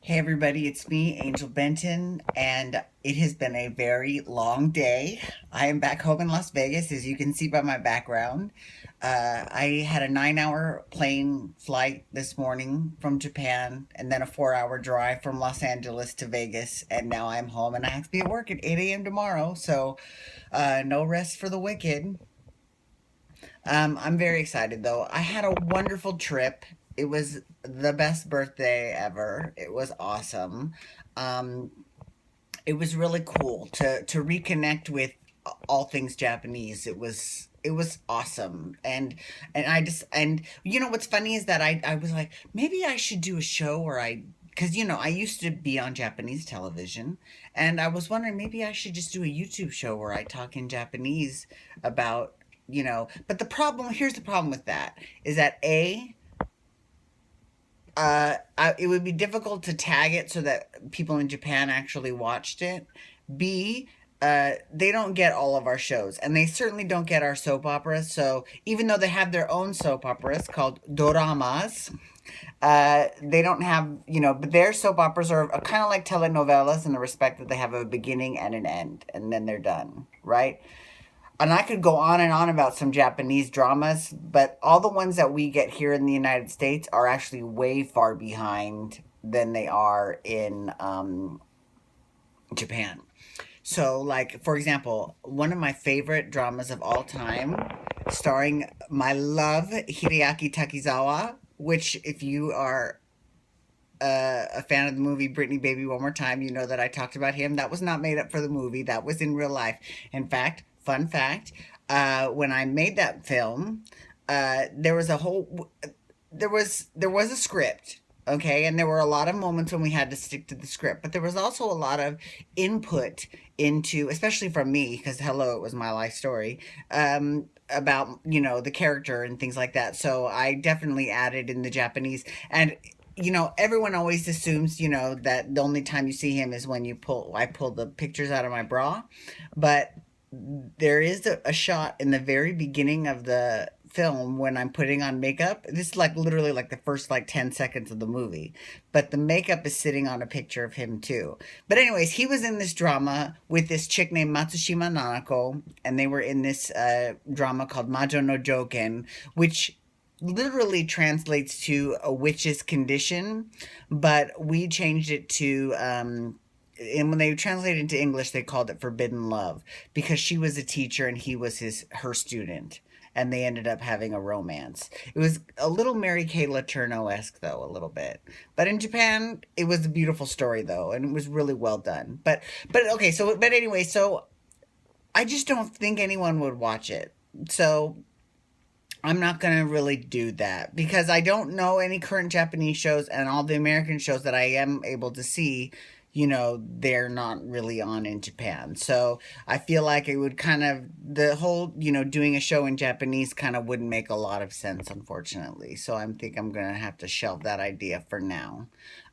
Hey everybody, it's me, Angel Benton, and it has been a very long day. I am back home in Las Vegas, as you can see by my background. I had a 9 hour plane flight this morning from Japan, and then a 4 hour drive from Los Angeles to Vegas, and now I'm home and I have to be at work at 8 a.m. tomorrow, so no rest for the wicked. I'm very excited though. I had a wonderful trip. It was the best birthday ever. It was awesome. Um, it was really cool to reconnect with all things Japanese. It was awesome. And I just and you know what's funny is that I was like, maybe I should do a show where I, because I used to be on Japanese television, and I was wondering maybe I should just do a YouTube show where I talk in Japanese about, but here's the problem with that, is that it would be difficult to tag it so that people in Japan actually watched it. B, they don't get all of our shows, and they certainly don't get our soap operas. So even though they have their own soap operas called doramas, they don't have, but their soap operas are kind of like telenovelas in the respect that they have a beginning and an end, and then they're done, right? And I could go on and on about some Japanese dramas, but all the ones that we get here in the United States are actually way far behind than they are in Japan. So, like, for example, one of my favorite dramas of all time, starring my love, Hideaki Takizawa, which, if you are a fan of the movie Britney Baby One More Time, you know that I talked about him. That was not made up for the movie, that was in real life. In fact, fun fact, when I made that film, there was a whole there was a script, okay, and there were a lot of moments when we had to stick to the script, but there was also a lot of input into, especially from me, because hello, it was my life story, about the character and things like that. So I definitely added in the Japanese. And everyone always assumes, that the only time you see him is when I pull the pictures out of my bra. But there is a shot in the very beginning of the film when I'm putting on makeup. This is like literally like the first like 10 seconds of the movie. But the makeup is sitting on a picture of him too. But anyways, he was in this drama with this chick named Matsushima Nanako, and they were in this drama called Majo no Joken, which literally translates to a witch's condition, but we changed it to and when they translated it into English, they called it Forbidden Love, because she was a teacher and he was her student, and they ended up having a romance. It was a little Mary Kay Letourneau esque though, a little bit. But in Japan, it was a beautiful story though, and it was really well done. But okay, but anyway, so I just don't think anyone would watch it. So I'm not going to really do that because I don't know any current Japanese shows, and all the American shows that I am able to see, they're not really on in Japan. So I feel like it would kind of, the whole, doing a show in Japanese kind of wouldn't make a lot of sense, unfortunately. So I think I'm going to have to shelve that idea for now.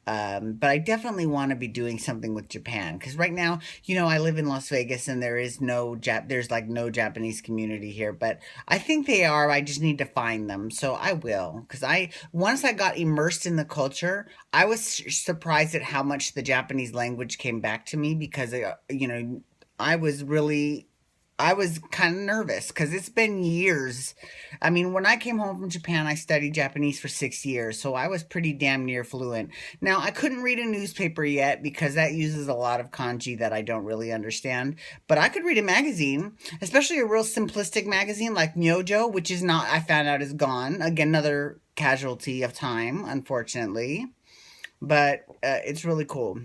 But I definitely want to be doing something with Japan, because right now, I live in Las Vegas and there's like no Japanese community here, but I think they are. I just need to find them. So I will, because once I got immersed in the culture, I was surprised at how much the Japanese language came back to me, because, I was really I was kind of nervous because it's been years. I mean, when I came home from Japan, I studied Japanese for 6 years, so I was pretty damn near fluent. Now, I couldn't read a newspaper yet because that uses a lot of kanji that I don't really understand, but I could read a magazine, especially a real simplistic magazine like Myojo, which is not, I found out, is gone. Again, another casualty of time, unfortunately, but it's really cool.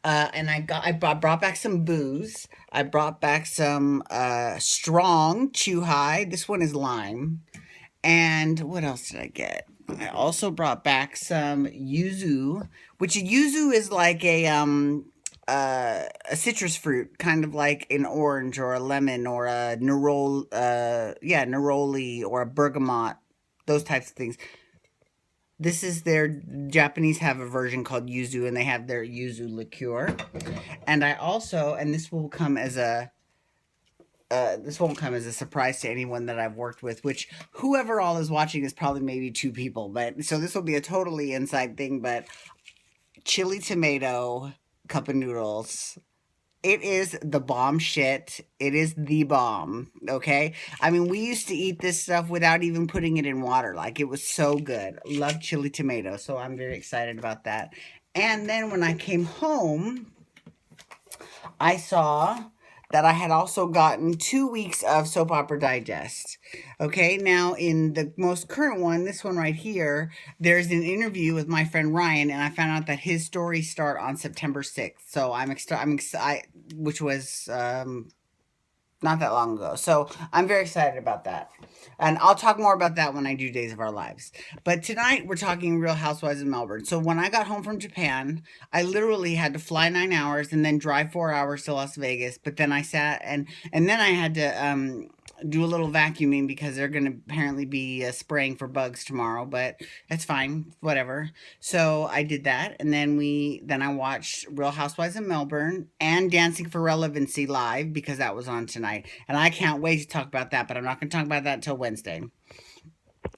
And brought back some booze. I brought back some strong chew high. This one is lime. And what else did I get? I also brought back some yuzu, which yuzu is like a citrus fruit, kind of like an orange or a lemon or a neroli or a bergamot, those types of things. This is their Japanese have a version called yuzu, and they have their yuzu liqueur. And I also, and this won't come as a surprise to anyone that I've worked with, which whoever all is watching is probably maybe two people, but so this will be a totally inside thing. But chili tomato cup of noodles. It is the bomb shit. It is the bomb. Okay. I mean, we used to eat this stuff without even putting it in water. Like, it was so good. Love chili tomato. So I'm very excited about that. And then when I came home, I saw that I had also gotten 2 weeks of Soap Opera Digest. Okay, now in the most current one, this one right here, there's an interview with my friend Ryan, and I found out that his stories start on September 6th. So I'm excited, which was not that long ago. So I'm very excited about that. And I'll talk more about that when I do Days of Our Lives. But tonight we're talking Real Housewives of Melbourne. So when I got home from Japan, I literally had to fly 9 hours and then drive 4 hours to Las Vegas. But then I sat and then I had to do a little vacuuming because they're going to apparently be spraying for bugs tomorrow, but that's fine, whatever. So I did that, and then I watched Real Housewives of Melbourne and Dancing for Relevancy live because that was on tonight, and I can't wait to talk about that, but I'm not going to talk about that until Wednesday.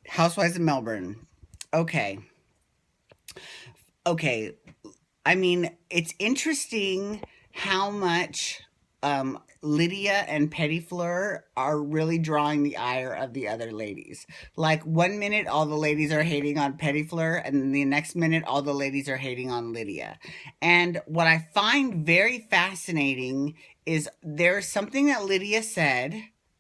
Housewives of Melbourne. Okay. Okay. I mean, it's interesting how much Lydia and Petty Fleur are really drawing the ire of the other ladies. Like, 1 minute, all the ladies are hating on Petty Fleur, and then the next minute, all the ladies are hating on Lydia. And what I find very fascinating is there's something that Lydia said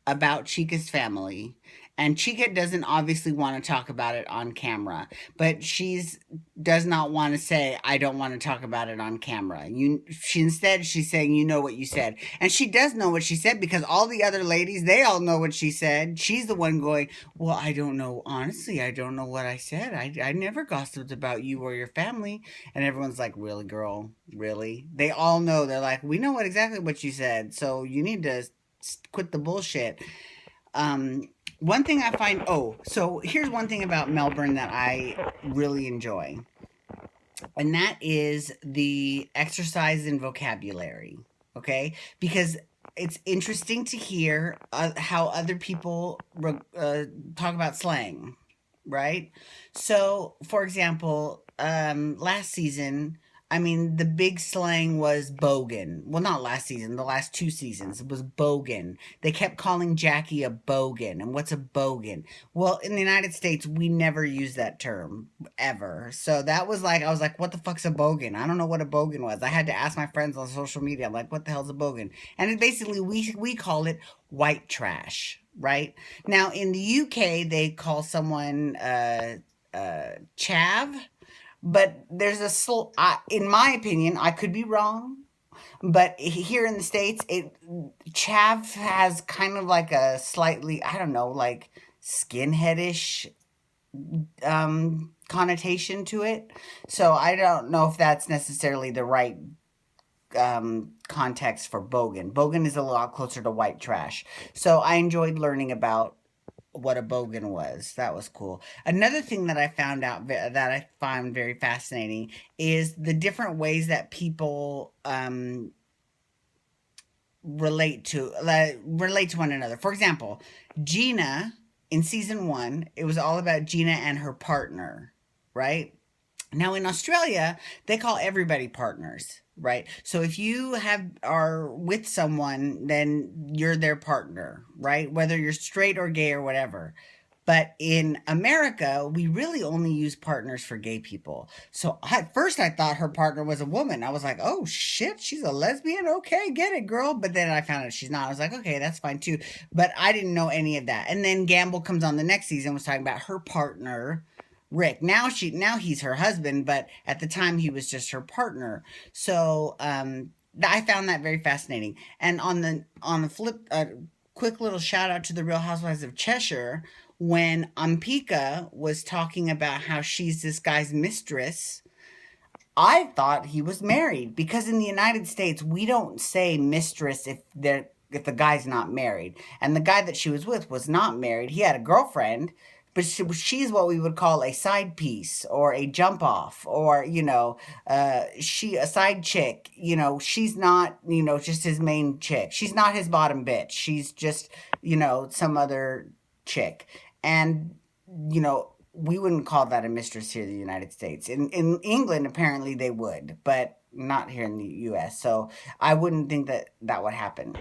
about Chica's family. And Chica doesn't obviously want to talk about it on camera, but she's does not want to say, I don't want to talk about it on camera. She's saying, you know what you said. And she does know what she said because all the other ladies, they all know what she said. She's the one going, well, I don't know. Honestly, I don't know what I said. I never gossiped about you or your family. And everyone's like, really, girl? Really? They all know. They're like, we know exactly what you said. So you need to quit the bullshit. One thing I find, so here's one thing about Melbourne that I really enjoy, and that is the exercise in vocabulary, okay? Because it's interesting to hear how other people talk about slang, right? So, for example, last season, I mean, the big slang was bogan. Well, not last season, the last 2 seasons. It was bogan. They kept calling Jackie a bogan. And what's a bogan? Well, in the United States, we never use that term ever. So that was like, I was like, what the fuck's a bogan? I don't know what a bogan was. I had to ask my friends on social media. I'm like, what the hell's a bogan? And it basically, we call it white trash, right? Now, in the UK, they call someone chav, but there's in my opinion, I could be wrong, but here in the States, chav has kind of like a slightly, I don't know, like skinheadish connotation to it. So I don't know if that's necessarily the right context for bogan. Bogan is a lot closer to white trash. So I enjoyed learning about what a bogan was. That was cool. Another thing that I found out that I find very fascinating is the different ways that people relate to one another. For example, Gina in season 1, it was all about Gina and her partner, right? Now in Australia, they call everybody partners, right? So if you are with someone, then you're their partner, right? Whether you're straight or gay or whatever. But in America, we really only use partners for gay people. So at first I thought her partner was a woman. I was like, oh shit, she's a lesbian? Okay, get it, girl. But then I found out she's not. I was like, okay, that's fine too. But I didn't know any of that. And then Gamble comes on the next season, was talking about her partner, Rick. Now he's her husband, but at the time he was just her partner. So I found that very fascinating. And on the flip, quick little shout out to the Real Housewives of Cheshire, when Ampika was talking about how she's this guy's mistress, I thought he was married, because in the United States we don't say mistress if the guy's not married. And the guy that she was with was not married. He had a girlfriend, but she's what we would call a side piece or a jump off, or, a side chick. She's not, just his main chick. She's not his bottom bitch. She's just, some other chick. And, we wouldn't call that a mistress here in the United States. In England, apparently they would, but not here in the U.S. So I wouldn't think that that would happen.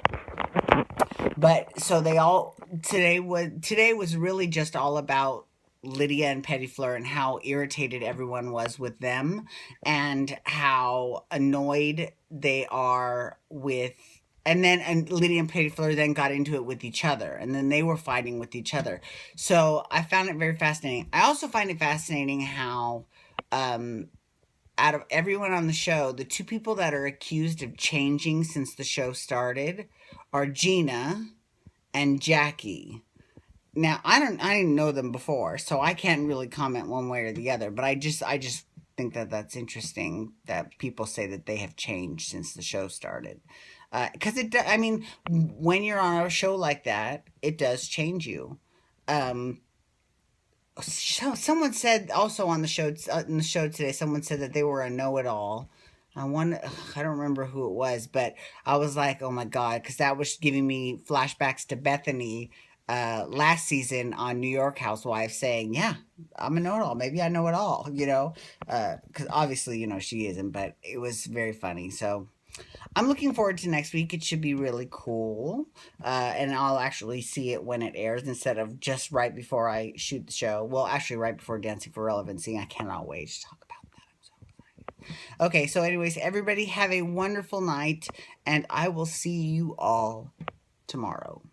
But so they all today was really just all about Lydia and Pettifleur and how irritated everyone was with them and how annoyed they are with and Lydia and Pettifleur then got into it with each other and then they were fighting with each other. So I found it very fascinating. I also find it fascinating how um out of everyone on the show, the two people that are accused of changing since the show started are Gina and Jackie. Now, I didn't know them before, so I can't really comment one way or the other, but I just think that that's interesting that people say that they have changed since the show started. Because I mean, when you're on a show like that, it does change you. Um, so someone said also on the show in the show today, someone said that they were a know-it-all. I don't remember who it was, but I was like, oh my God, because that was giving me flashbacks to Bethany last season on New York Housewives saying, yeah, I'm a know-it-all. Maybe I know it all, because obviously, she isn't, but it was very funny. So I'm looking forward to next week. It should be really cool. And I'll actually see it when it airs instead of just right before I shoot the show. Well, actually, right before Dancing for Relevancy. I cannot wait to talk about that. I'm so excited. Okay, so, anyways, everybody have a wonderful night, and I will see you all tomorrow.